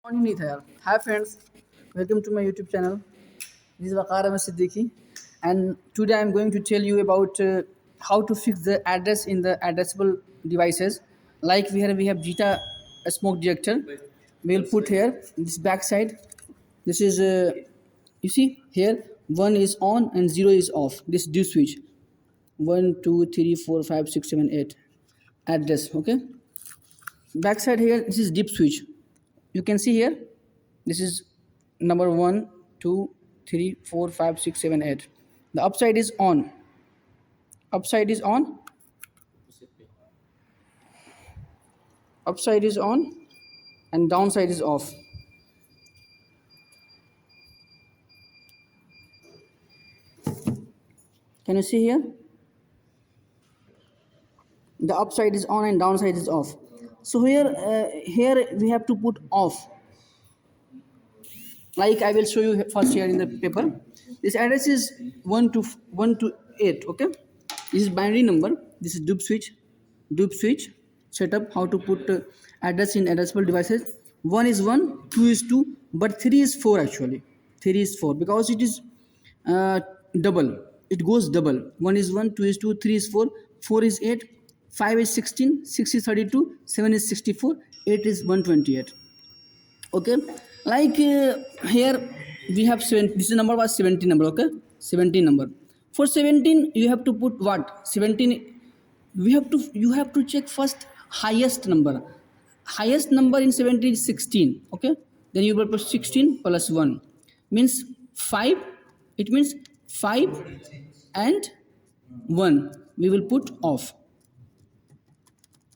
On ही नहीं था यार. Hi friends, welcome to my YouTube channel. This is Waqar Ahmed Siddiqui, and today I'm going to tell you about how to fix the address in the addressable devices. Like we have Jita a smoke detector. We'll put here this back side. This is you see here, one is on and zero is off. This do switch 1 2 3 4 5 6 7 8 address. Okay, backside here, this is dip switch. You can see here, this is number 1 2 3 4 5 6 7 8. The upside is on, upside is on, upside is on, and downside is off. Can you see here? The upside is on and downside is off. So here we have to put off. Like I will show you first here in the paper. This address is 1 to 8. Okay, this is binary number. This is dupe switch setup. How to put address in addressable devices. 1 is 1, 2 is 2, but 3 is 4 actually. 3 is 4 because it is double. It goes double. 1 is 1, 2 is 2, 3 is 4, 4 is 8, 5 is 16, 6 is 32, 7 is 64, 8 is 128. Okay, like here we have 7. This number was 17 number. Okay, 17 number. For 17 you have to put what? 17, you have to check first highest number. Highest number in 17 is 16. Okay, then you will put 16 plus 1 means 5. It means 5 and 1 we will put off,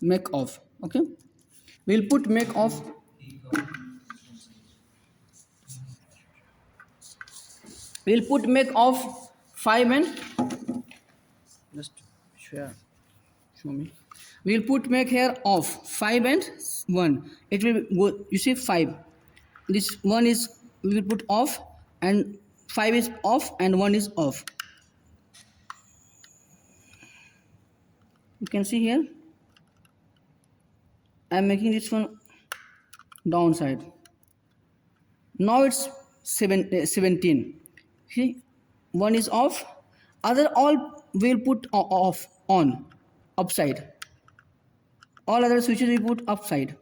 make off. Okay, we'll put make off. We'll put make off 5 and just show me. We'll put make here off 5 and 1. It will go, you see 5. This 1 is, we will put off, and 5 is off and 1 is off. You can see here I am making this one downside. Now it's 17. See, 1 is off, other all will put off, on, upside. All other switches we put upside.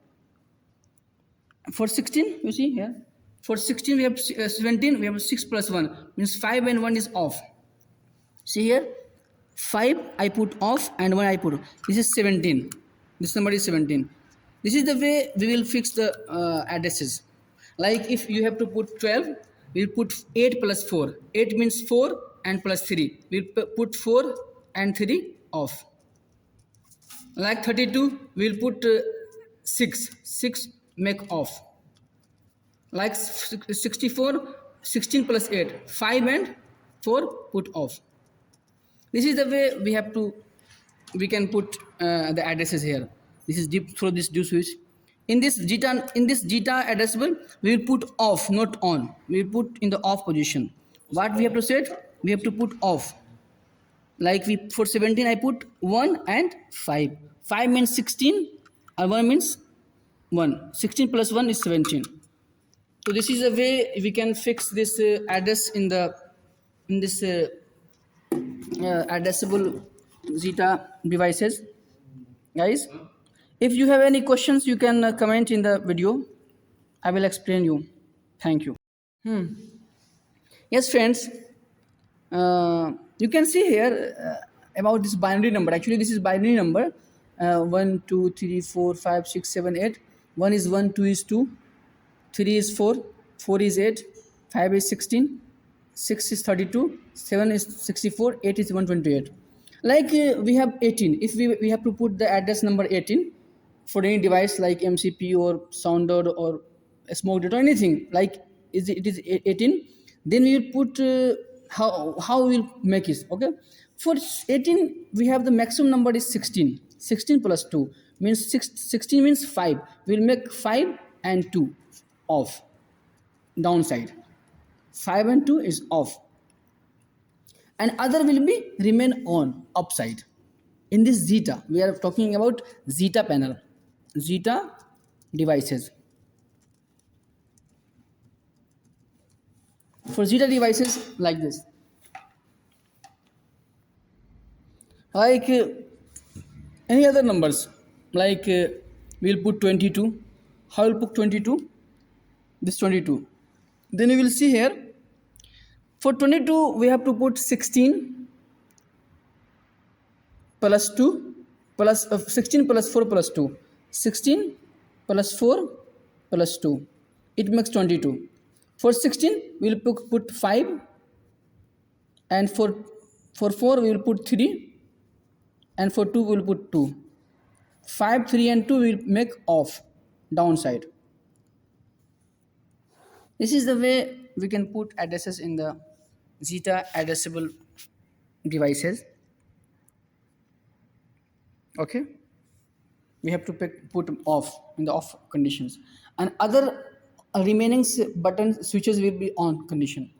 For 16, you see here, for 16 we have 17, we have 6 plus 1 means 5 and 1 is off. See here, 5 I put off and 1 I put. This is 17. This number is 17. This is the way we will fix the addresses. Like if you have to put 12, we'll put 8 plus 4. 8 means 4 and plus 3. We'll put 4 and 3 off. Like 32, we'll put 6 make off. Like 64, 16 plus 8, 5 and 4 put off. This is the way we can put the addresses here. This is deep through this do switch. In this Jita addressable, we will put off, not on. We will put in the off position. What we have to set? We have to put off. Like for 17 I put 1 and 5. 5 means 16 and 1 means 1. 16 plus 1 is 17. So this is a way we can fix this address in this addressable Jita devices. Guys, if you have any questions, you can comment in the video. I will explain you. Thank you. Yes, friends. You can see here about this binary number. Actually, this is binary number. 1 2 3 4 5 6 7 8. 1 is 1, 2 is 2, 3 is 4, 4 is 8, 5 is 16, 6 is 32, 7 is 64, 8 is 128. Like we have 18. If we have to put the address number 18 for any device like MCP or sounder or a smoke detector or anything, like it is 18, then we will put how we will make it. Okay, for 18 we have the maximum number is 16. 16 plus 2 means 16 means 5. We will make 5 and 2 off, downside. 5 and 2 is off, and other will be remain on, upside. In this Jita, we are talking about Jita panel, Jita devices. for zeta devices like this. Like any other numbers, like we'll put 22. How will put 22? This 22. Then you will see here, for 22 we have to put 16 plus 2 plus 16 plus 4 plus 2. 16 plus 4 plus 2. It makes 22. For 16 we will put 5, and for 4 we will put 3, and for 2 we will put 2. 5, 3 and 2 will make off, downside. This is the way we can put addresses in the zeta addressable devices. Okay, we have to put off in the off conditions, and other remaining button switches will be on condition.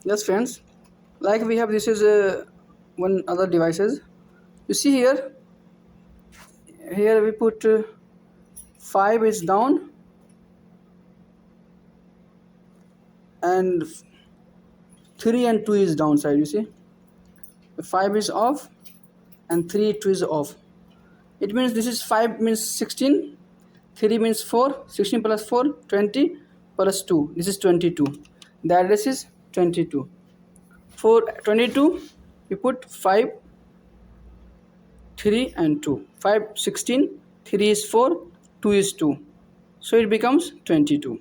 Yes friends, like we have, this is one other devices. You see here we put 5 is down and 3 and 2 is downside. You see, 5 is off and 3, 2 is off. It means this is 5 means 16, 3 means 4, 16 plus 4, 20 plus 2. This is 22. The address is 22. For 22, we put 5, 3 and 2. 5, 16, 3 is 4, 2 is 2. So it becomes 22.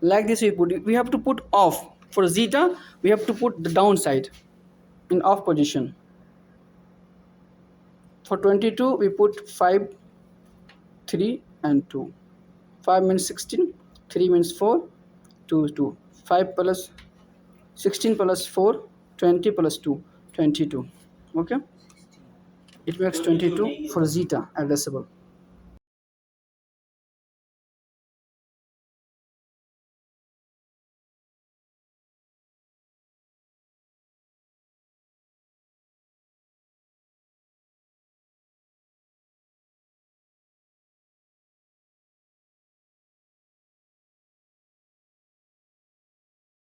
Like this we have to put off. For zeta, we have to put the downside in off position. For 22, we put 5, 3 and 2. 5 means 16, 3 means 4, 2 is 2. 5 plus 16 plus 4, 20 plus 2, 22. Okay, it makes 22 for zeta addressable.